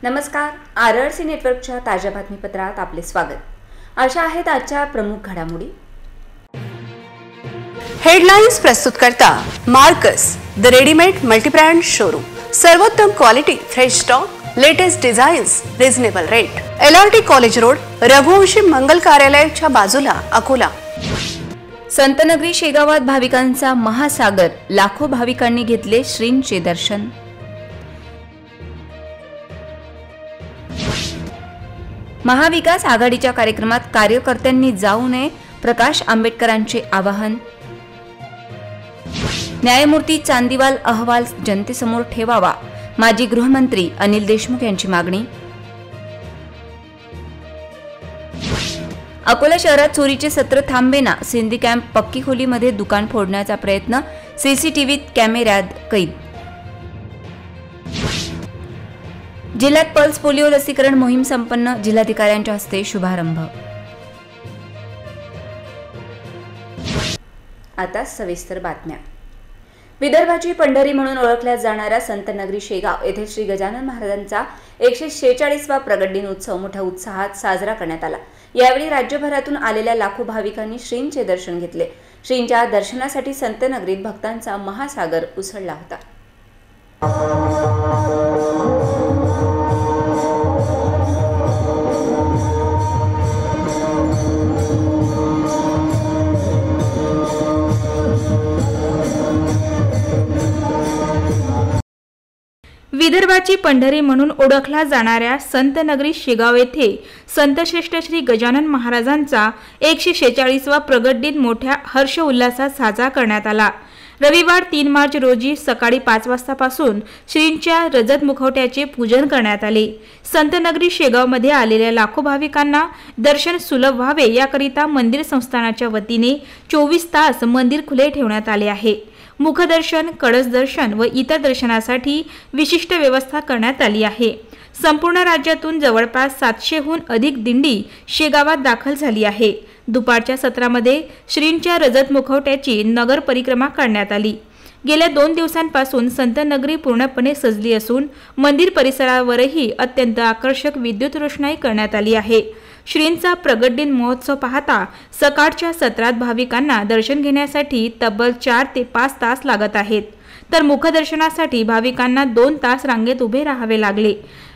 नमस्कार, RRC नेटवर्कच्या ताज्या बातमीपत्रात आपले स्वागत. अशा आहेत आजच्या प्रमुख घडामोडी. हेडलाइन्स प्रस्तुत करता Marcus the readymade multibrand showroom. सर्वोत्तम quality, fresh stock, latest designs, reasonable rate. LRT college road, Raghuvanshi Mangal कार्यालयाच्या बाजूला, अकोला. संतनगरी शेगावात भाविकांचा महासागर. लाखो भाविकांनी घेतले श्रींचे दर्शन. महाविकास आघाडीच्या कार्यक्रमात कार्यकर्त्यांनी जाऊ नये, प्रकाश आंबेडकरांचे आवाहन. न्यायमूर्ती चांदीवाल अहवाल जनतेसमोर ठेवावा, माजी गृहमंत्री अनिल देशमुख यांची मागणी. अकोला शहरात चोरीचे सत्र थांबेना. सिंधी कॅम्प पक्की खोलीमध्ये दुकान फोडण्याचा प्रयत्न, CCTVत कॅमेऱ्यात कैद. जिल्ह्यात पल्स पोलिओ लसीकरण मोहीम संपन्न. जिल्हाधिकाऱ्यांच्या हस्ते शुभारंभ. आता सविस्तर बातम्या. विदर्भाची पंढरी म्हणून ओळखल्या जाणाऱ्या संतनगरी शेगाव येथे श्री गजानन महाराजांचा 146वा प्रगट दिन उत्सव मोठ्या उत्साहात साजरा करण्यात आला. यावेळी राज्यभरातून आलेल्या लाखो भाविकांनी श्रींचे दर्शन घेतले. श्रींच्या दर्शनासाठी संतनगरीत भक्तांचा महासागर उसळला होता. विदर्भाची पंढरी म्हणून ओळखला जाणाऱ्या संतनगरी शेगाव येथे संतश्रेष्ठ श्री गजानन महाराजांचा 146वा प्रगट दिन मोठ्या हर्ष उल्हासात साजरा करण्यात आला. रविवार 3 मार्च रोजी सकाळी 5 वाजतापासून श्रींच्या रजत मुखवट्याचे पूजन करण्यात आले. संतनगरी शेगावमध्ये आलेल्या लाखो भाविकांना दर्शन सुलभ व्हावे याकरिता मंदिर संस्थानाच्या वतीने 24 तास मंदिर खुले ठेवण्यात आले आहे. मुखदर्शन, कळस दर्शन व इतर दर्शनासाठी विशिष्ट व्यवस्था करण्यात आली आहे. संपूर्ण राज्यातून जवळपास 700हून अधिक दिंडी शेगावात दाखल झाली आहे. दुपारच्या सत्रामध्ये श्रींच्या रजत मुखवट्याची नगर परिक्रमा करण्यात आली. गेल्या 2 दिवसांपासून संतनगरी पूर्णपणे सजली असून मंदिर परिसरावरही अत्यंत आकर्षक विद्युत रोषणाई करण्यात आली आहे. श्रींचा प्रगट दिन महोत्सव पाहता सकाळच्या सत्रात भाविकांना दर्शन घेण्यासाठी तब्बल 4 ते 5 तास लागत आहेत, तर मुखदर्शनासाठी भाविकांना 2 तास रांगेत उभे राहावे लागले.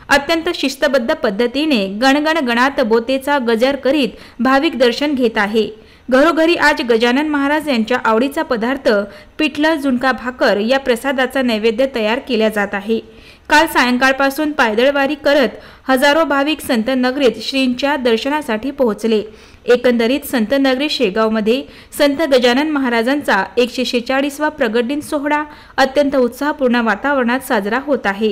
अत्यंत शिस्तबद्ध पद्धतीने गणगण गणात बोतेचा गजर करीत भाविक दर्शन घेत आहे. घरोघरी आज गजानन महाराज यांच्या आवडीचा पदार्थ पिठलं, झुणका भाकर या प्रसादाचा नैवेद्य तयार केला जात आहे. काल सायंकाळपासून पायदळवारी करत हजारो भाविक संतनगरीत श्रींच्या दर्शनासाठी पोहोचले. एकंदरीत संतनगरी शेगावमध्ये संत गजानन महाराजांचा 146वा प्रगट दिन सोहळा अत्यंत उत्साहपूर्ण वातावरणात साजरा होत आहे.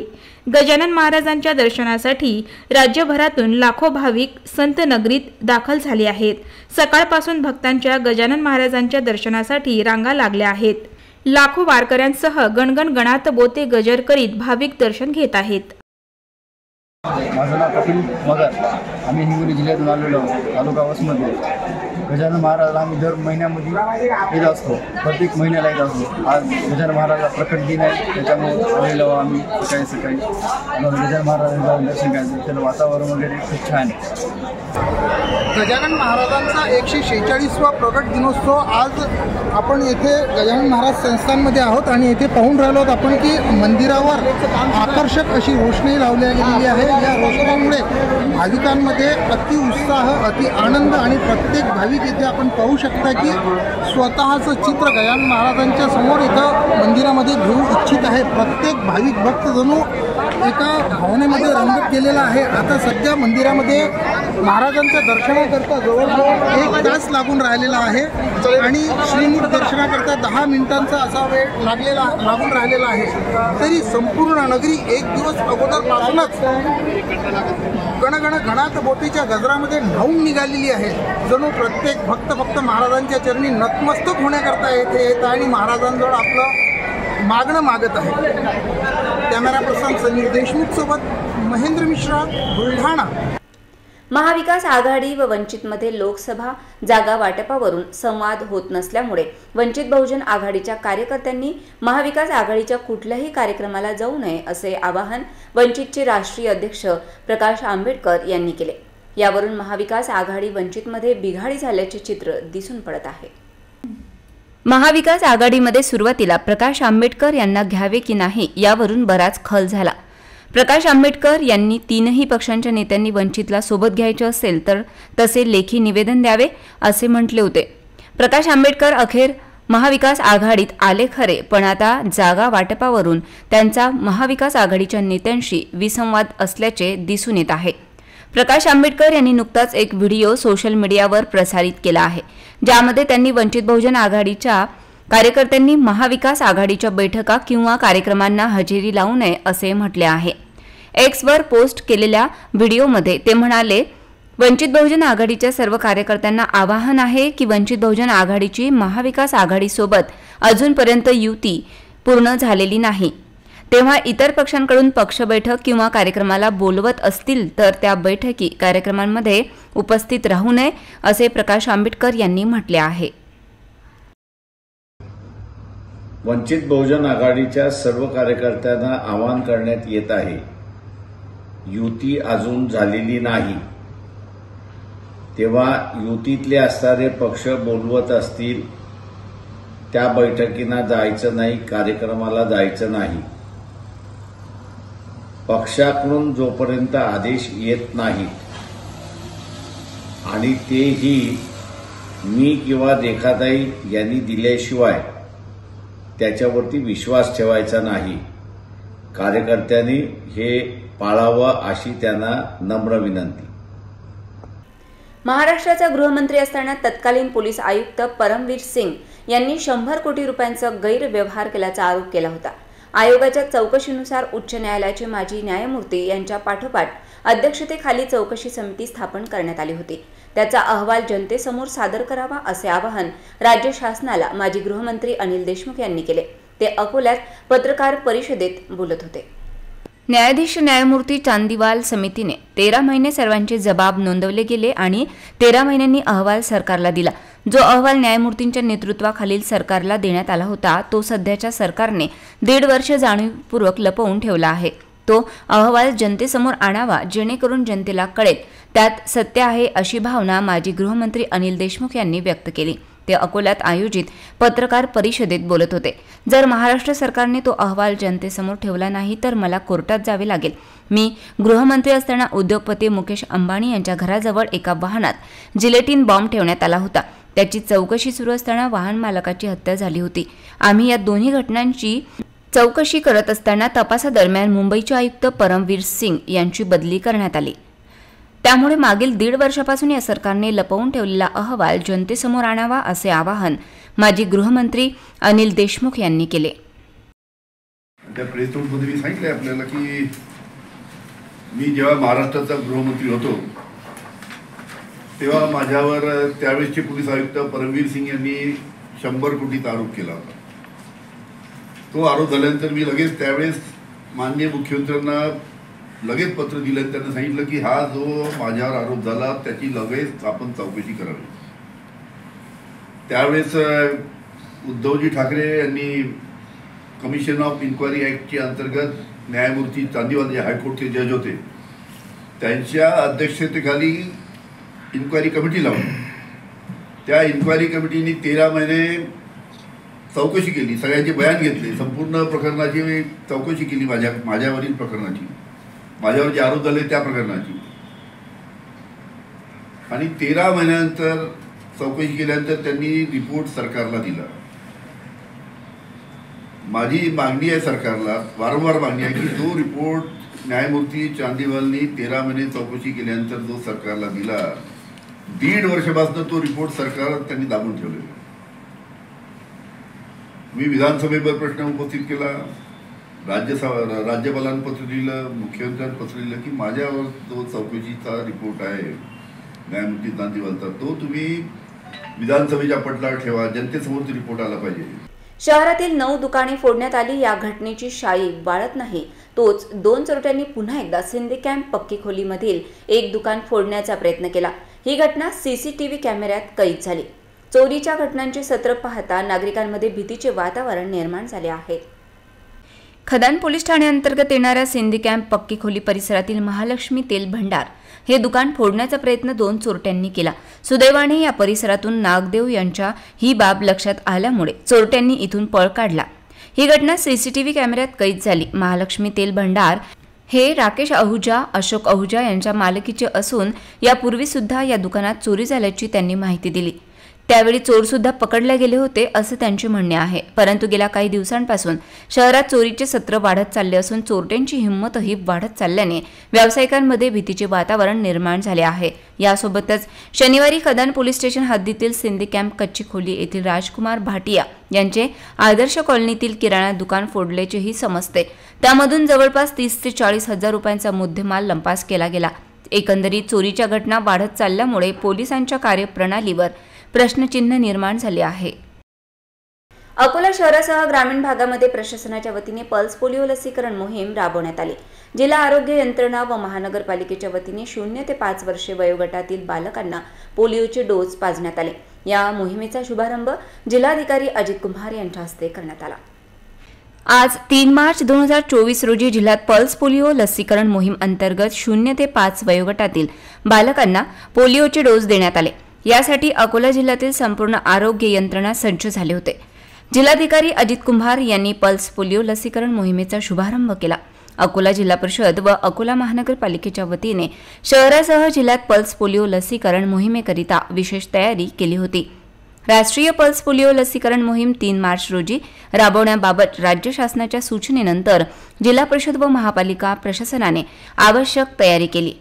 गजानन महाराजांच्या दर्शनासाठी राज्यभरातून लाखो भाविक संतनगरीत दाखल झाले आहेत. सकाळपासून भक्तांच्या गजानन महाराजांच्या दर्शनासाठी रांगा लागल्या आहेत. लाखो वारकऱ्यांसह गणगण गणात बोते गजर करीत भाविक दर्शन घेत आहेत. माझं नाव कपिल मगर. आम्ही हिंगोली जिल्ह्यातून आलेलो तालुका वसमध्ये. गजानन महाराजाला आम्ही दर महिन्यामध्ये येत असतो, प्रत्येक महिन्याला येत असतो. आज गजानन महाराजाचा प्रकट दिन आहे, त्याच्यामुळे आलेलो आम्ही सकाळी गजानन महाराजांचं दर्शन घ्यायचं. त्याचं वातावरण वगैरे खूप छान आहे. गजानन महाराजांचा 146वा प्रगट दिनोत्सव आज आपण येथे गजानन महाराज संस्थानमध्ये आहोत आणि येथे पाहून राहिलो आहोत आपण की मंदिरावर आकर्षक अशी रोषणाई लावली गेलेली आहे. या रोषणाईमुळे भाविकांमध्ये अति उत्साह, अति आनंद आणि प्रत्येक भाविक येथे आपण पाहू शकता की स्वतःचं चित्र गजानन महाराजांच्या समोर इथं मंदिरामध्ये घेऊ इच्छित आहे. प्रत्येक भाविक भक्त जणू एका भावनेमध्ये रंगत केलेला आहे. आता सध्या मंदिरामध्ये महाराजांच्या दर्शनाकरता जवळजवळ 1 तास लागून राहिलेला आहे आणि श्रीमुख दर्शनाकरता 10 मिनिटांचा असा वेळ लागून राहिलेला आहे. तरी संपूर्ण नगरी 1 दिवस अगोदरपासूनच गणगण गणात बोटीच्या गजरामध्ये न्हावून निघालेली आहे. जणू प्रत्येक भक्त फक्त महाराजांच्या चरणी नतमस्तक होण्याकरता येथे येत आणि महाराजांजवळ आपलं मागणं मागत आहे. कॅमेरा पर्सन संजय देशमुख सोबत महेंद्र मिश्रा, बुलढाणा. महाविकास आघाडी व वंचितमध्ये लोकसभा जागा वाटपावरून संवाद होत नसल्यामुळे वंचित बहुजन आघाडीच्या कार्यकर्त्यांनी महाविकास आघाडीच्या कुठल्याही कार्यक्रमाला जाऊ नये असे आवाहन वंचितचे राष्ट्रीय अध्यक्ष प्रकाश आंबेडकर यांनी केले। यावरून महाविकास आघाडी वंचितमध्ये बिघाडी झाल्याचे चित्र दिसून पडत आहे। महाविकास आघाडीमध्ये सुरुवातीला प्रकाश आंबेडकर यांना घ्यावे की नाही यावरून बराच खल झाला। प्रकाश आंबेडकर यांनी तीनही पक्षांच्या नेत्यांनी वंचितला सोबत घ्यायचे असेल तर तसे लेखी निवेदन द्यावे असे म्हटले होते। प्रकाश आंबेडकर अखेर महाविकास आघाडीत आले खरे, पण आता जागा वाटपावरून त्यांचा महाविकास आघाडीच्या नेत्यांशी विसंवाद असल्याचे दिसून येत आहे। प्रकाश आंबेडकर यांनी नुकताच एक व्हिडिओ सोशल मीडियावर प्रसारित केला आहे, ज्यामध्ये त्यांनी वंचित बहुजन आघाडीच्या कार्यकर्त्यांनी महाविकास आघाडीच्या बैठका किंवा कार्यक्रमांना हजेरी लावू नये असे म्हटले आहे। एक्सवर पोस्ट केलेल्या व्हिडिओमध्ये ते म्हणाले, वंचित बहुजन आघाडीच्या सर्व कार्यकर्त्यांना आवाहन आहे की वंचित बहुजन आघाडीची महाविकास आघाडीसोबत अजूनपर्यंत युती पूर्ण झालेली नाही, तेव्हा इतर पक्षांकडून पक्ष बैठक किंवा कार्यक्रमाला बोलवत असतील तर त्या बैठकी कार्यक्रमांमध्ये उपस्थित राहू नये असे प्रकाश आंबेडकर यांनी म्हटले आहे। वंचित बहुजन आघाडीच्या सर्व कार्यकर्त्यांना आवाहन करण्यात येत आहे, युती अजून झालेली नाही, तेव्हा युतीतले असणारे पक्ष बोलवत असतील त्या बैठकींना जायचं नाही, कार्यक्रमाला जायचं नाही। पक्षाकडून जोपर्यंत आदेश येत नाहीत आणि तेही मी किंवा रेखाताई यांनी दिल्याशिवाय त्याच्यावरती विश्वास ठेवायचा नाही। कार्यकर्त्यांनी हे पाळावं अशी त्यांना नम्र विनंती। महाराष्ट्राचा गृहमंत्री असताना तत्कालीन पोलीस आयुक्त परमवीर सिंग यांनी 100 कोटी रुपयांचा गैरव्यवहार केल्याचा आरोप केला होता। आयोगाच्या चौकशीनुसार उच्च न्यायालयाचे माजी न्यायमूर्ती यांच्या पाठोपाठ अध्यक्षतेखाली चौकशी समिती स्थापन करण्यात आली होती। त्याचा अहवाल जनतेसमोर सादर करावा असे आवाहन राज्य शासनाला माजी गृहमंत्री अनिल देशमुख यांनी केले। ते अकोल्यात पत्रकार परिषदेत बोलत होते। न्यायाधीश न्यायमूर्ती चांदीवाल समितीने 13 महिने सर्वांचे जबाब नोंदवले गेले आणि 13 महिन्यांनी अहवाल सरकारला दिला। जो अहवाल न्यायमूर्तींच्या नेतृत्वाखालील सरकारला देण्यात आला होता तो सध्याच्या सरकारने 1.5 वर्ष जाणीवपूर्वक लपवून ठेवला आहे। तो अहवाल जनतेसमोर आणावा जेणेकरून जनतेला कळेल त्यात सत्य आहे अशी भावना माजी गृहमंत्री अनिल देशमुख यांनी व्यक्त केली। ते अकोल्यात आयोजित पत्रकार परिषदेत बोलत होते। जर महाराष्ट्र सरकारने तो अहवाल जनतेसमोर ठेवला नाही तर मला कोर्टात जावे लागेल। मी गृहमंत्री असताना उद्योगपती मुकेश अंबानी यांच्या घराजवळ एका वाहनात जिलेटिन बॉम्ब ठेवण्यात आला होता। त्याची चौकशी सुरू असताना वाहन मालकाची हत्या झाली होती। आम्ही या दोन्ही घटनांची चौकशी करत असताना तपासादरम्यान मुंबईचे आयुक्त परमवीर सिंग यांची बदली करण्यात आली। त्यामुळे मागील 1.5 वर्षापासून या सरकारने लपवून ठेवलेला अहवाल जनतेसमोर आणावा असे आवाहन माजी गृहमंत्री अनिल देशमुख यांनी केले। त्या प्रेस नोटमध्ये मी सांगितले आपल्याला की मी जेव्हा महाराष्ट्राचा गृहमंत्री होतो तेव्हा माझ्यावर त्यावेळेसचे पोलीस आयुक्त परमवीर सिंग यांनी 100 कोटीचा आरोप केला होता। तो आरोप झाल्यानंतर मी लगेच त्यावेळेस माननीय मुख्यमंत्र्यांना लगेच पत्र दिलं आणि त्यांना सांगितलं की हा जो माझ्यावर आरोप झाला त्याची लगेच आपण चौकशी करावी। त्यावेळेस उद्धवजी ठाकरे यांनी कमिशन ऑफ इन्क्वायरी ॲक्टच्या अंतर्गत न्यायमूर्ती चांदीवाल जे हायकोर्टचे जज होते त्यांच्या अध्यक्षतेखाली इन्क्वायरी कमिटी लावली। त्या इन्क्वायरी कमिटीने 13 महिने चौकशी केली, सगळ्यांचे बयान घेतले, संपूर्ण प्रकरणाची चौकशी केली, माझ्यावरील प्रकरणाची, माझ्यावर जे आरोप झाले त्या प्रकरणाची। आणि 13 महिन्यानंतर चौकशी केल्यानंतर त्यांनी रिपोर्ट सरकारला दिला। माझी मागणी आहे सरकारला, वारंवार मागणी आहे की जो रिपोर्ट न्यायमूर्ती चांदीवालनी 13 महिने चौकशी केल्यानंतर जो सरकारला दिला, 1.5 वर्षापासून तो रिपोर्ट सरकार त्यांनी दाबून ठेवलेला। मी विधानसभेवर प्रश्न उपस्थित केला, राज्यपालांना पत्र दिलं, मुख्यमंत्र्यांना पत्र दिलं की माझ्यावर जो चौकशीचा रिपोर्ट आहे न्यायमूर्ती चांदीवालचा तो तुम्ही विधानसभेच्या पटलावर ठेवा, जनतेसमोर तो रिपोर्ट आला पाहिजे। शहरातील 9 दुकाने फोडण्यात आली। या घटनेची शाई वाळत नाही तोच 2 चोरट्यांनी पुन्हा एकदा सिंधी कॅम्प पक्की खोलीमधील एक दुकान फोडण्याचा प्रयत्न केला। ही घटना सीसीटीव्ही कॅमेऱ्यात कैद झाली। चोरीच्या घटनांचे सत्र पाहता नागरिकांमध्ये भीतीचे वातावरण निर्माण झाले आहे। खदान पोलीस ठाण्याअंतर्गत येणाऱ्या सिंधी कॅम्प पक्की खोली परिसरातील महालक्ष्मी तेल भंडार हे दुकान फोडण्याचा प्रयत्न 2 चोरट्यांनी केला। सुदैवाने या परिसरातून नागदेव यांच्या ही बाब लक्षात आल्यामुळे चोरट्यांनी इथून पळ काढला। ही घटना सीसीटीव्ही कॅमेऱ्यात कैद झाली। महालक्ष्मी तेल भंडार हे राकेश आहुजा, अशोक आहुजा यांच्या मालकीचे असून यापूर्वी सुद्धा या दुकानात चोरी झाल्याची त्यांनी माहिती दिली। त्यावेळी चोर सुद्धा पकडले गेले होते असे त्यांचे म्हणणे आहे। परंतु गेल्या काही दिवसांपासून शहरात चोरीचे सत्र वाढत चालले असून चोरट्यांची हिंमतही वाढत चालल्याने व्यावसायिकांमध्ये भीतीचे वातावरण निर्माण झाले आहे। यासोबतच शनिवारी खदान पोलीस स्टेशन हद्दीतील सिंधी कॅम्प कच्ची खोली येथील राजकुमार भाटिया यांचे आदर्श कॉलनीतील किराणा दुकान फोडल्याचेही समजते। त्यामधून जवळपास 30 ते 40 हजार रुपयांचा मुद्देमाल लंपास केला गेला। एकंदरीत चोरीच्या घटना वाढत चालल्यामुळे पोलिसांच्या कार्यप्रणालीवर प्रश्नचिन्ह निर्माण झाले आहे। अकोला शहरासह ग्रामीण भागामध्ये प्रशासनाच्या वतीने पल्स पोलिओ लसीकरण मोहीम राबवण्यात आली। जिल्हा आरोग्य यंत्रणा व महानगरपालिकेच्या वतीने 0 ते 5 वर्षे वयोगटातील बालकांना पोलिओचे डोस पाजण्यात आले। या मोहिमेचा शुभारंभ जिल्हाधिकारी अजित कुमार यांच्या हस्ते करण्यात आला। आज 3 मार्च 2024 रोजी जिल्ह्यात पल्स पोलिओ लसीकरण मोहीम अंतर्गत 0 ते 5 वयोगटातील बालकांना पोलिओचे डोस देण्यात आले। यासाठी अकोला जिल्ह्यातील संपूर्ण आरोग्य यंत्रणा सज्ज झाले होते। जिल्हाधिकारी अजित कुमार यांनी पल्स पोलिओ लसीकरण मोहिमेचा शुभारंभ केला। अकोला जिल्हा परिषद व अकोला महानगरपालिकेच्या वतीने शहरासह जिल्ह्यात पल्स पोलिओ लसीकरण मोहिमेकरिता विशेष तयारी केली होती। राष्ट्रीय पल्स पोलिओ लसीकरण मोहीम 3 मार्च रोजी राबवण्याबाबत राज्य शासनाच्या सूचनेनंतर जिल्हा परिषद व महापालिका प्रशासनाने आवश्यक तयारी केली।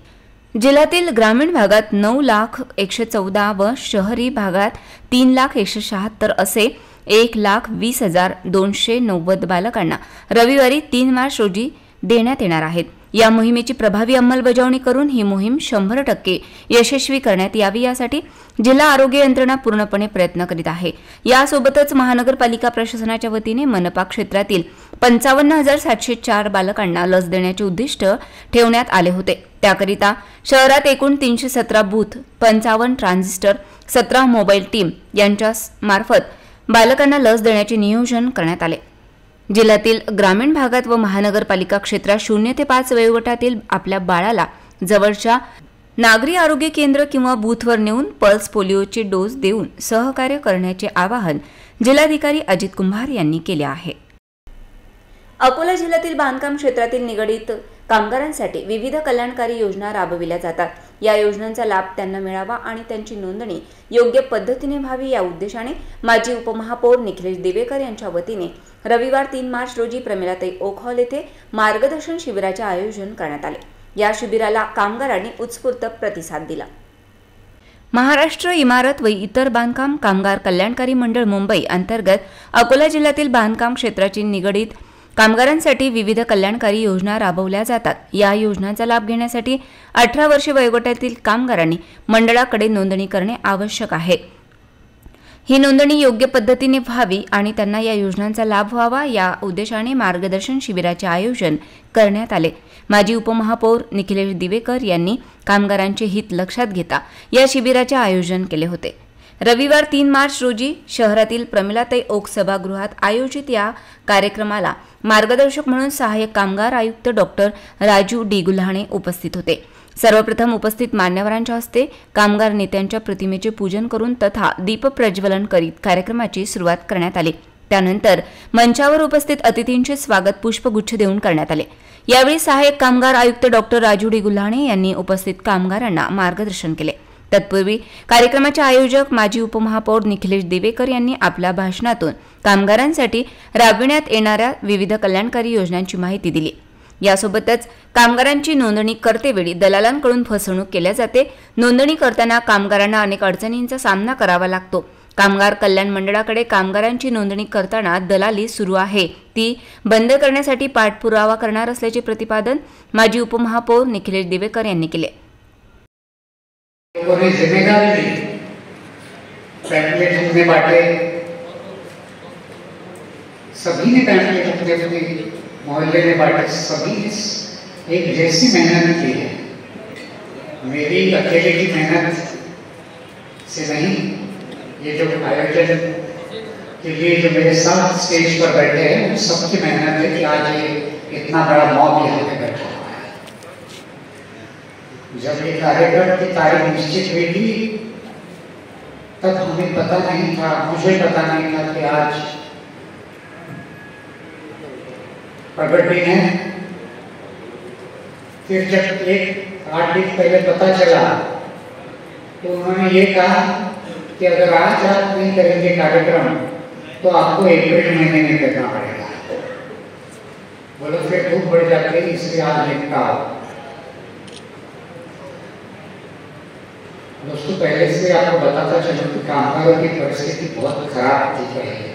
जिल्ह्यातील ग्रामीण भागात 9,114 व शहरी भागात 3,176 असे 1,20,290 बालकांना रविवारी 3 मार्च रोजी देण्यात येणार आहेत। या मोहिमेची प्रभावी अंमलबजावणी करून ही मोहीम 100% यशस्वी करण्यात यावी यासाठी जिल्हा आरोग्य यंत्रणा पूर्णपणे प्रयत्न करीत आहे। यासोबतच महानगरपालिका प्रशासनाच्या वतीने मनपा क्षेत्रातील 55,704 बालकांना लस देण्याचे उद्दिष्ट ठेवण्यात आले होते। त्याकरिता शहरात एकूण 317 बूथ, 55 ट्रान्झिस्टर, 17 मोबाईल टीम यांच्या मार्फत बालकांना लस देण्याचे नियोजन करण्यात आले। जिल्ह्यातील ग्रामीण भागात व महानगरपालिका क्षेत्रात 0 ते 5 वयोगटातील आपल्या बाळाला जवळच्या नागरी आरोग्य केंद्र किंवा बूथवर नेऊन पल्स पोलिओचे डोस देऊन सहकार्य करण्याचे आवाहन जिल्हाधिकारी अजित कुमार यांनी केले आहे। अकोला जिल्ह्यातील बांधकाम क्षेत्रातील निगडित कामगारांसाठी विविध कल्याणकारी योजना राबविल्या जातात। या योजनांचा लाभ त्यांना मिळावा आणि त्यांची नोंदणी योग्य पद्धतीने व्हावी या उद्देशाने माजी उपमहापौर निखिलेश दिवेकर यांच्या वतीने रविवार 3 मार्च रोजी प्रमिलाताई ओक हॉल येथे मार्गदर्शन शिबिराचे आयोजन करण्यात आले। या शिबिराला कामगारांनी उत्स्फूर्त प्रतिसाद दिला। महाराष्ट्र इमारत व इतर बांधकाम कामगार कल्याणकारी मंडळ मुंबई अंतर्गत अकोला जिल्ह्यातील बांधकाम क्षेत्राची निगडित कामगारांसाठी विविध कल्याणकारी योजना राबवल्या जातात। या योजनांचा लाभ घेण्यासाठी 18 वर्षे वयोगटातील कामगारांनी मंडळाकडे नोंदणी करणे आवश्यक आहे। ही नोंदणी योग्य पद्धतीने व्हावी आणि त्यांना या योजनांचा लाभ व्हावा या उद्देशाने मार्गदर्शन शिबिराचे आयोजन करण्यात आले। माजी उपमहापौर निखिलेश दिवेकर यांनी कामगारांचे हित लक्षात घेता या शिबिराचे आयोजन केले होते। रविवार 3 मार्च रोजी शहरातील प्रमिलाताई ओक सभागृहात आयोजित या कार्यक्रमाला मार्गदर्शक म्हणून सहाय्यक कामगार आयुक्त डॉक्टर राजू डी गुल्हाणे उपस्थित होते। सर्वप्रथम उपस्थित मान्यवरांच्या हस्ते कामगार नेत्यांच्या प्रतिमेचे पूजन करून तथा दीप प्रज्वलन करीत कार्यक्रमाची सुरुवात करण्यात आली। त्यानंतर मंचावर उपस्थित अतिथींचे स्वागत पुष्पगुच्छ देऊन करण्यात आले। यावेळी सहाय्यक कामगार आयुक्त डॉक्टर राजू डी गुल्हाणे यांनी उपस्थित कामगारांना मार्गदर्शन केले। तत्पूर्वी कार्यक्रमाचे आयोजक माजी उपमहापौर निखिलेश दिवेकर यांनी आपल्या भाषणातून कामगारांसाठी राबविण्यात येणाऱ्या विविध कल्याणकारी योजनांची माहिती दिली। यासोबतच कामगारांची नोंदणी करतेवेळी दलालांकडून फसवणूक केल्या जाते। नोंदणी करताना कामगारांना अनेक अडचणींचा सामना करावा लागतो। कामगार कल्याण मंडळाकडे कामगारांची नोंदणी करताना दलाली सुरू आहे ती बंद करण्यासाठी पाठपुरावा करणार असल्याचे प्रतिपादन माजी उपमहापौर निखिलेश दिवेकर यांनी केले। सभी ने पैम्फलेट अपने अपने मोहल्ले में बांटे, सभी एक जैसी मेहनत की है। मेरी अकेले की मेहनत से नहीं, ये जो आयोजन के लिए जो मेरे साथ स्टेज पर बैठे हैं उन सबकी मेहनत है कि आज ये इतना बड़ा मॉब यहाँ पे बैठा हुआ है। जब ये कार्यक्रम की तारीख निश्चित हुई थी तब हमें पता नहीं था, मुझे पता नहीं था कि आज प्रगट दिन है। फिर जब 8 दिन पहले पता चला तो उन्होंने ये कहा कि अगर आज आप नहीं करेंगे कार्यक्रम तो आपको अप्रैल महीने में करना पड़ेगा। बोलो फिर धूप बढ़ जाती है, इसलिए आज निपटाओ। दोस्तों, पहले से आपको बताता चलूं कि कामगारों की परिस्थिति बहुत खराब थी पहले।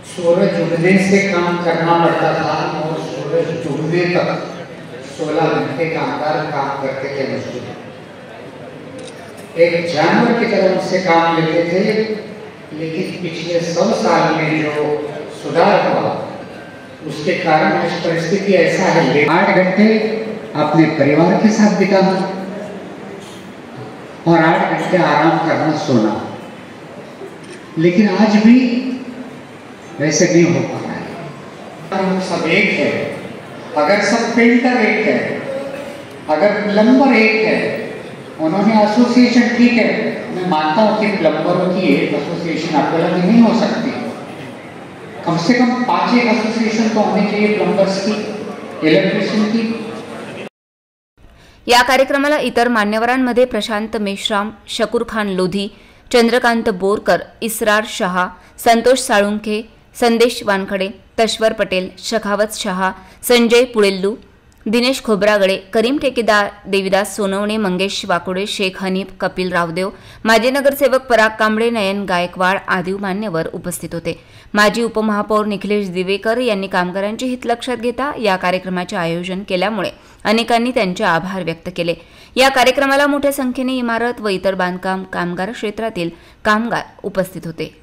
सूरज उगने से काम करना पड़ता था और सूरज डूबने तक 16 घंटे कामगार काम करते थे मजदूर। एक जानवर की तरह उनसे काम लेते थे, लेकिन पिछले 100 साल में जो सुधार हुआ उसके कारण आज परिस्थिति ऐसा है। 8 घंटे अपने परिवार के साथ बिताना और 8 घंटे आराम करना, सोना। लेकिन आज भी वैसे नहीं हो पा रहा है। हम सब एक है, अगर सब पेंटर एक है, अगर प्लम्बर एक है, उन्होंने एसोसिएशन, ठीक है मैं मानता हूँ कि प्लम्बरों की एक एसोसिएशन आपको नहीं हो सकती, कम से कम 5 एसोसिएशन तो होनी चाहिए प्लम्बर्स की, इलेक्ट्रिशियन की। या कार्यक्रमाला इतर मान्यवरांमध्ये प्रशांत मेश्राम, शकूर खान लोधी, चंद्रकांत बोरकर, इसरार शहा, संतोष साळुंखे, संदेश वानखडे, तश्वर पटेल, शखावत शहा, संजय पुळेल्लू, दिनेश खोब्रागडे, करीम ठेकेदार, देविदास सोनवणे, मंगेश वाकोडे, शेख हनीफ, कपिल रावदेव, माजी नगरसेवक पराग कांबळे, नयन गायकवाड आदी मान्यवर उपस्थित होते। माजी उपमहापौर निखिलेश दिवेकर यांनी कामगारांचे हित लक्षात घेता या कार्यक्रमाचे आयोजन केल्यामुळे अनेकांनी त्यांचे आभार व्यक्त केले। या कार्यक्रमाला मोठ्या संख्येने इमारत व इतर बांधकाम कामगार क्षेत्रातील कामगार उपस्थित होते।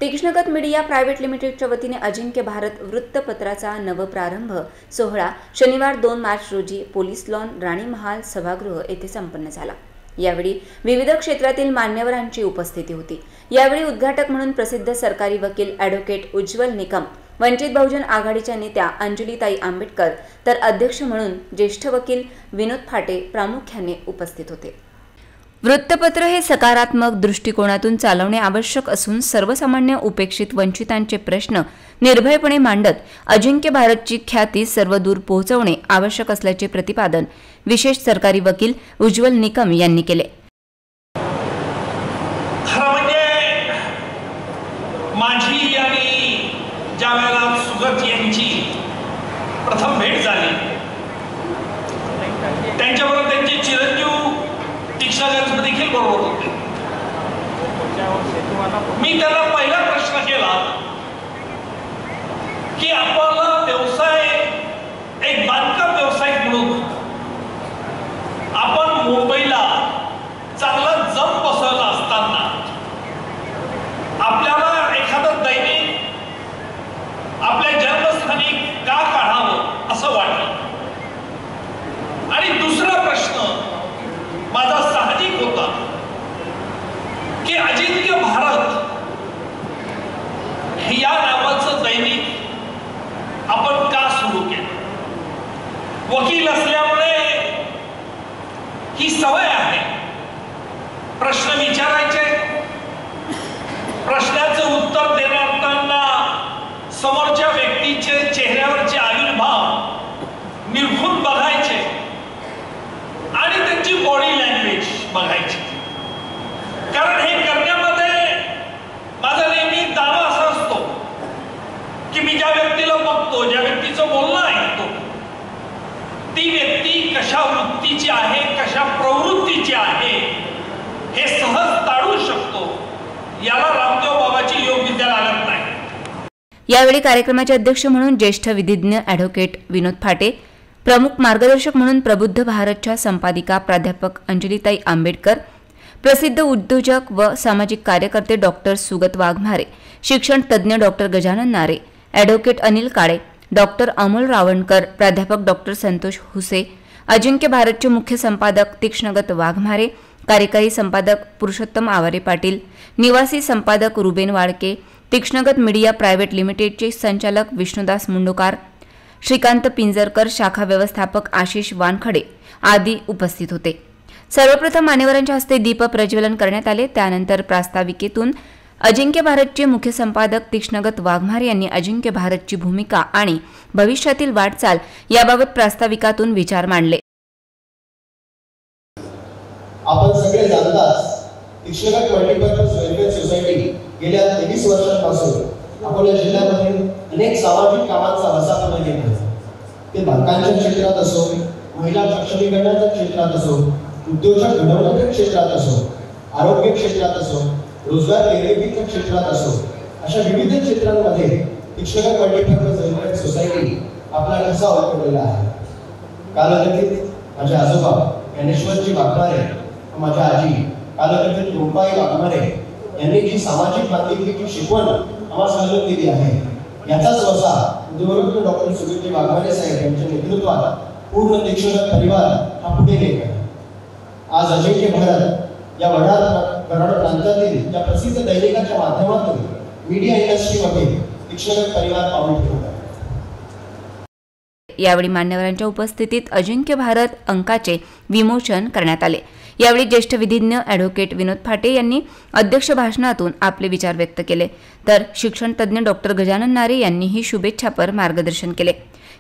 तीक्ष्णगत मीडिया प्रायव्हेट लिमिटेडच्या वतीने अजिंक्य भारत वृत्तपत्राचा नवप्रारंभ सोहळा शनिवार 2 मार्च रोजी पोलीस लॉन राणी महाल सभागृह येथे संपन्न झाला। यावेळी विविध क्षेत्रातील मान्यवरांची उपस्थिती होती। यावेळी उद्घाटक म्हणून प्रसिद्ध सरकारी वकील ॲडव्होकेट उज्ज्वल निकम, वंचित बहुजन आघाडीच्या नेत्या अंजलीताई आंबेडकर तर अध्यक्ष म्हणून ज्येष्ठ वकील विनोद फाटे प्रामुख्याने उपस्थित होते। वृत्तपत्र हे सकारात्मक दृष्टिकोनातून चालवणे आवश्यक असून सर्वसामान्य उपेक्षित वंचितांचे प्रश्न निर्भयपणे मांडत अजिंक्य भारतची ख्याती सर्वदूर पोहोचवणे आवश्यक असल्याचे प्रतिपादन विशेष सरकारी वकील उज्ज्वल निकम यांनी केले। माझी आणि ज्यावेळेला सुगत यांची प्रथम भेट झाली, त्यांच्याबरोबर त्यांचे चिरंजीव तीक्ष्णगत देखील बरोबर होते। मी त्यांना पहिला प्रश्न केला की आपला व्यवसाय एक बांधकाम व्यावसायिक म्हणून आपण मुंबईला चांगला जम बसवला असताना आपल्याला एखादं दैनिक आपल्या जन्मस्थानी का काढावं असं वाटलं। आणि दुसरा प्रश्न माझा साहजिक होता की अजिंक्य भारत या नावाचं दैनिक आपण का सुरू केलं। वकील असल्यामुळे ही सवय आहे प्रश्न विचारायचे, प्रश्नाचं उत्तर देताना समोरच्या व्यक्तीचे चेहऱ्यावरचे आविर्भाव निरखून बघायचे आणि त्यांची बॉडी लँग्वेज बघायची। कारण हे करण्यामध्ये माझा नेहमी दावा असा असतो की मी ज्या व्यक्तीला बघतो, ज्या व्यक्तीचं बोलणं ऐकतो, ती व्यक्ती कशा वृत्तीची आहे, कशा प्रवृत्तीची आहे हे सहज ताळू शकतो। याला रामदेव बाबाची योग विद्या लागत नाही। यावेळी कार्यक्रमाचे अध्यक्ष म्हणून ज्येष्ठ विधिज्ञ ॲडव्होकेट विनोद फाटे, प्रमुख मार्गदर्शक म्हणून प्रबुद्ध भारतच्या संपादिका प्राध्यापक अंजलीताई आंबेडकर, प्रसिद्ध उद्योजक व सामाजिक कार्यकर्ते डॉक्टर सुगत वाघमारे, शिक्षण तज्ज्ञ डॉक्टर गजानन नारे, ॲडव्होकेट अनिल काळे, डॉक्टर अमोल रावणकर, प्राध्यापक डॉक्टर संतोष हुसे, अजिंक्य भारतचे मुख्य संपादक तीक्ष्णगत वाघमारे, कार्यकारी संपादक पुरुषोत्तम आवारे पाटील, निवासी संपादक रुबेन वाळके, तीक्ष्णगत मीडिया प्रायव्हेट लिमिटेडचे संचालक विष्णुदास मुंडूकार, श्रीकांत पिंजरकर, शाखा व्यवस्थापक आशिष वानखडे आदी उपस्थित होते। सर्वप्रथम मान्यवरांच्या हस्ते दीप प्रज्वलन करण्यात आले। त्यानंतर प्रास्ताविकेतून अजिंक्य भारतचे मुख्य संपादक तीक्ष्णगत वाघमारे यांनी अजिंक्य भारतची भूमिका आणि भविष्यातील वाटचाल याबाबत प्रास्ताविकातून विचार मांडले। आपण सगळे जाणताच तीक्ष्णगत मल्टीपर्पज वेलफेअर सोसायटी गेल्या 23 वर्षांपासून अकोला जिल्ह्यामध्ये अनेक सामाजिक कामांचा वसाहत घेत आहे। ते बालकांच्या क्षेत्रात असो, महिला सक्षमीकरणाच्या क्षेत्रात असो, उद्योजक घडवण्याच्या क्षेत्रात असो, आरोग्य क्षेत्रात असो, रोजगार निर्मितीच्या क्षेत्रात असो, अशा विविध क्षेत्रांमध्ये तीक्ष्णगत मल्टीपर्पज वेलफेअर सोसायटी आपला ठसा उमटवलेला आहे। कालखंडित माझे आजोबा ज्ञानेश्वरजी वाघमारे, माझ्या आजी कालखंडित रुपाई वाघमारे यांनी जी सामाजिक बांधिलकीची शिकवण आम्हाला घालून दिली आहे, याचाच वसा उद्योजक डॉक्टर सुगतजी वाघमारे साहेब यांच्या नेतृत्वात पूर्ण तीक्ष्णगत परिवार हा पुढे नेत आहे। आज अजिंक्य भारत या वडार प्रांतातील या प्रसिद्ध दैनिकाच्या माध्यमातून मीडिया इंडस्ट्रीमध्ये तीक्ष्णगत परिवार पाऊल ठेवत आहे। यावेळी मान्यवरांच्या उपस्थितीत अजिंक्य भारत अंकाचे विमोचन करण्यात आले। यावेळी ज्येष्ठ विधिज्ञ ॲडव्होकेट विनोद फाटे यांनी अध्यक्ष भाषणातून आपले विचार व्यक्त केले, तर शिक्षण तज्ज्ञ डॉक्टर गजानन नारे यांनीही शुभेच्छापर मार्गदर्शन केले।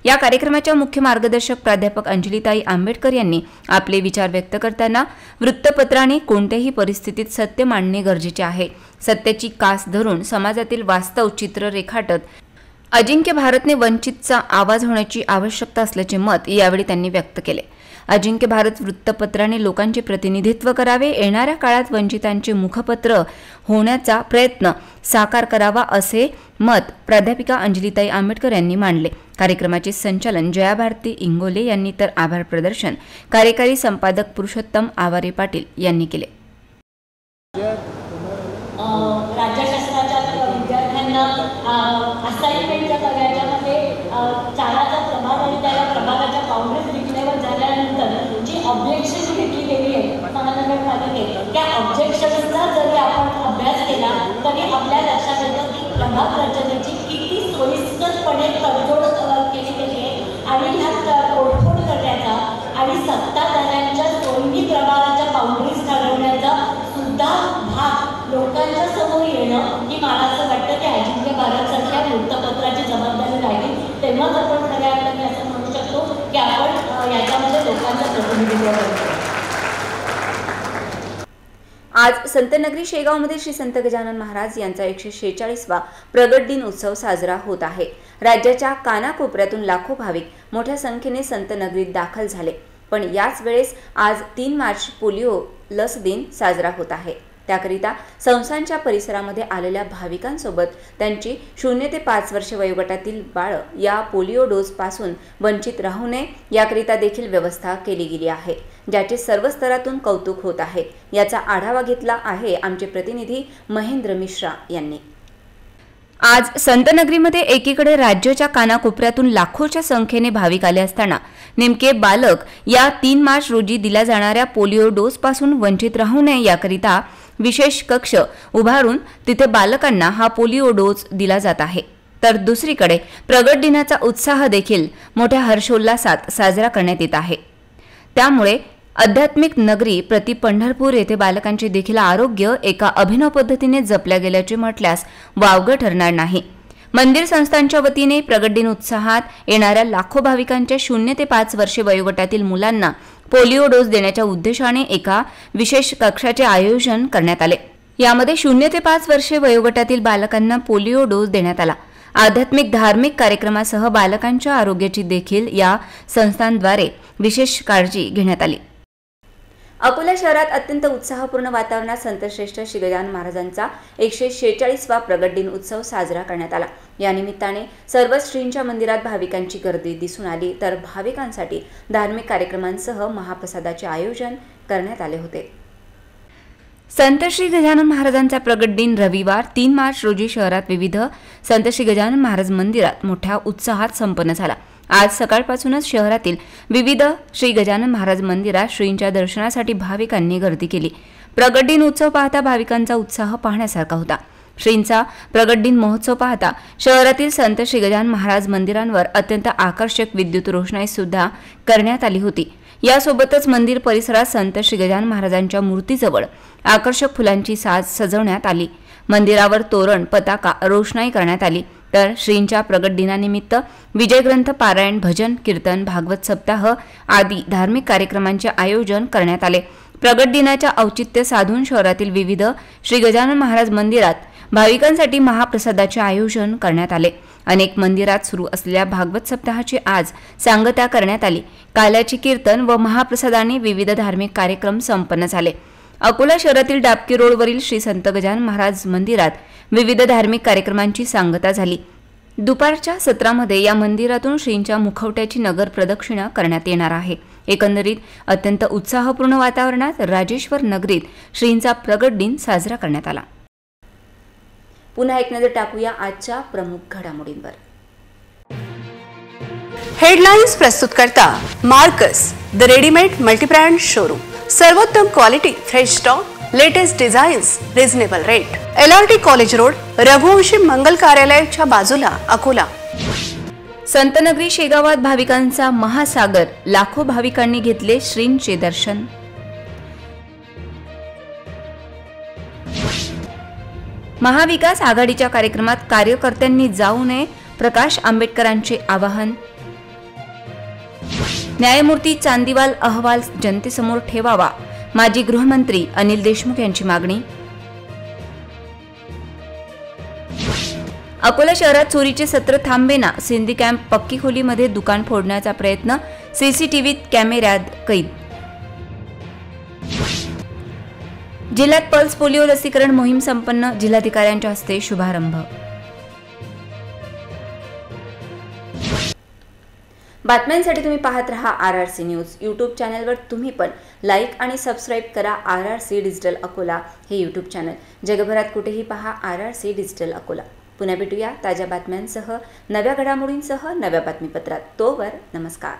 या कार्यक्रमाच्या मुख्य मार्गदर्शक प्राध्यापक अंजलीताई आंबेडकर यांनी आपले विचार व्यक्त करताना वृत्तपत्राने कोणत्याही परिस्थितीत सत्य मांडणे गरजेचे आहे, सत्याची कास धरून समाजातील वास्तव चित्र रेखाटत अजिंक्य भारतने वंचितचा आवाज होण्याची आवश्यकता असल्याचे मत यावेळी त्यांनी व्यक्त केले। अजिंक्य भारत वृत्तपत्राने लोकांचे प्रतिनिधित्व करावे, येणाऱ्या काळात वंचितांचे मुखपत्र होण्याचा प्रयत्न साकार करावा असे मत प्राध्यापिका अंजलीताई आंबेडकर यांनी मांडले। कार्यक्रमाचे संचालन जया भारती इंगोले यांनी तर आभार प्रदर्शन कार्यकारी संपादक पुरुषोत्तम आवारे पाटील यांनी केले। राज्यशास्त्राच्या विद्यार्थ्यांना असाइनमेंटच्या याच्यामध्ये चाराचा प्रभाग आणि त्या प्रभागाच्या बाउंड्रीज डिक्लेअर झाल्यानंतर जी ऑब्जेक्शन घेतली गेली आहे महानगरपालिकेत, त्या ऑब्जेक्शनचा जरी आपण अभ्यास केला तरी आपल्या लक्षात येतं की प्रभाग रचनेची किती सोयीस्करपणे तडजोड केली गेली आहे आणि ह्या तोडफोड करण्याचा आणि सत्ताधाऱ्यांच्या सोयी प्रभागाच्या बाउंड्रीज ठरवण्याचा सुद्धा भाग लोकांच्या समोर येणं ही मला असं वाटतं की अजिंक्य भारतसारख्या वृत्तपत्राची जबाबदारी राहिली, तेव्हाच आपण खऱ्या अर्थाने असं म्हणू शकतो की आपण याच्यामध्ये लोकांचं प्रतिनिधित्व करतो। आज संतनगरी शेगावमध्ये श्री संत गजानन महाराज यांचा 146वा प्रगट दिन उत्सव साजरा होत आहे। राज्याच्या कानाकोपऱ्यातून लाखो भाविक मोठ्या संख्येने संतनगरीत दाखल झाले, पण याच वेळेस आज 3 मार्च पोलिओ लस दिन साजरा होत आहे। त्याकरिता संस्थांच्या परिसरामध्ये आलेल्या भाविकांसोबत त्यांची 0 ते 5 वर्ष वयोगटातील बाळ या पोलिओ डोस पासून वंचित राहू नये याकरिता देखील व्यवस्था केली गेली आहे, ज्याचे सर्व स्तरातून कौतुक होत आहे। याचा आढावा घेतला आहे आमचे प्रतिनिधी महेंद्र मिश्रा यांनी। आज संतनगरीमध्ये एकीकडे राज्याच्या कानाकोपऱ्यातून लाखोच्या संख्येने भाविक आले असताना नेमके बालक या 3 मार्च रोजी दिल्या जाणाऱ्या पोलिओ डोस पासून वंचित राहू नये याकरिता विशेष कक्ष उभारून तिथे बालकांना हा पोलिओ डोस दिला जात आहे। तर दुसरीकडे प्रगट दिनाचा उत्साह देखील मोठ्या हर्षोल्लासात साजरा करण्यात येत आहे। त्यामुळे आध्यात्मिक नगरी प्रति पंढरपूर येथे बालकांचे देखील आरोग्य एका अभिनव पद्धतीने जपल्या गेल्याचे म्हटल्यास वावगं ठरणार नाही। मंदिर संस्थांच्या वतीने प्रगट दिन उत्साहात येणाऱ्या लाखो भाविकांच्या 0 ते 5 वर्षे वयोगटातील मुलांना पोलिओ डोस देण्याच्या उद्देशाने एका विशेष कक्षाचे आयोजन करण्यात आले। यामध्ये 0 ते 5 वर्षे वयोगटातील बालकांना पोलिओ डोस देण्यात आला। आध्यात्मिक धार्मिक कार्यक्रमासह बालकांच्या आरोग्याची देखील या संस्थांद्वारे विशेष काळजी घेण्यात आली। अकोला शहरात अत्यंत उत्साहपूर्ण वातावरणात संतश्रेष्ठ श्री गजानन महाराजांचा 146वा प्रगट दिन उत्सव साजरा करण्यात आला। या निमित्ताने सर्व श्रींच्या मंदिरात भाविकांची गर्दी दिसून आली, तर भाविकांसाठी धार्मिक कार्यक्रमांसह महाप्रसादाचे आयोजन करण्यात आले होते। संत श्री गजानन महाराजांचा प्रगट दिन रविवार 3 मार्च रोजी शहरात विविध संत श्री गजानन महाराज मंदिरात मोठ्या उत्साहात संपन्न झाला। आज सकाळपासूनच शहरातील विविध श्री गजानन महाराज मंदिरात श्रींच्या दर्शनासाठी भाविकांनी गर्दी केली। प्रगट दिन उत्सव पाहता भाविकांचा उत्साह पाहण्यासारखा होता। श्रींचा प्रगट दिन महोत्सव पाहता शहरातील संत श्री गजानन महाराज मंदिरांवर अत्यंत आकर्षक विद्युत रोषणाई सुद्धा करण्यात आली होती। यासोबतच मंदिर परिसरात संत श्री गजानन महाराजांच्या मूर्तीजवळ आकर्षक फुलांची साज सजवण्यात आली। मंदिरावर तोरण, पताका, रोषणाई करण्यात आली। तर श्रींच्या प्रगट दिनानिमित्त विजय ग्रंथ पारायण, भजन, कीर्तन, भागवत सप्ताह आदी धार्मिक कार्यक्रमांचे आयोजन करण्यात आले। प्रगट दिनाच्या औचित्य साधून शहरातील विविध श्री गजानन महाराज मंदिरात भाविकांसाठी महाप्रसादाचे आयोजन करण्यात आले। अनेक मंदिरात सुरू असलेल्या भागवत सप्ताहाची आज सांगता करण्यात आली। काल्याचे कीर्तन व महाप्रसादाने विविध धार्मिक कार्यक्रम संपन्न झाले। अकोला शहरातील डाबकी रोडवरील श्री संत गजानन महाराज मंदिरात विविध धार्मिक कार्यक्रमांची सांगता झाली। दुपारच्या सत्रामध्ये या मंदिरातून श्रींच्या मुखवट्याची नगर प्रदक्षिणा करण्यात येणार आहे। एकंदरीत अत्यंत उत्साहपूर्ण वातावरणात राजेश्वर नगरीत श्रींचा प्रगट दिन साजरा करण्यात आला। पुन्हा एक नजर टाकूया आजच्या प्रमुख घडामोडींवर। हेडलाइन्स प्रस्तुत करता Marcus the readymade multibrand showroom. सर्वोत्तम quality, fresh stock, latest designs, reasonable rate. LRT college road, Raghuvanshi Mangal कार्यालयाच्या बाजूला, अकोला। संतनगरी शेगावात भाविकांचा महासागर, लाखो भाविकांनी घेतले श्रींचे दर्शन। महाविकास आघाडीच्या कार्यक्रमात कार्यकर्त्यांनी जाऊ नये, प्रकाश आंबेडकरांचे आवाहन। न्यायमूर्ती चांदीवाल अहवाल जनतेसमोर ठेवावा, माजी गृहमंत्री अनिल देशमुख यांची मागणी। अकोला शहरात चोरीचे सत्र थांबेना, सिंधी कॅम्प पक्की खोलीमध्ये दुकान फोडण्याचा प्रयत्न, सीसीटीव्ही कॅमेऱ्यात कैद। जिल्ह्यात पल्स पोलिओ लसीकरण मोहीम संपन्न, जिल्हाधिकाऱ्यांच्या हस्ते शुभारंभ। बातम्यांसाठी तुम्ही पाहत रहा RRC न्यूज। यूट्यूब चॅनलवर तुम्ही पण लाईक आणि सबस्क्राईब करा RRC डिजिटल अकोला हे यूट्यूब चॅनल। जगभरात कुठेही पहा RRC डिजिटल अकोला। पुन्हा भेटूया ताज्या बातम्यांसह, नव्या घडामोडींसह, नव्या बातमीपत्रात। तोवर नमस्कार।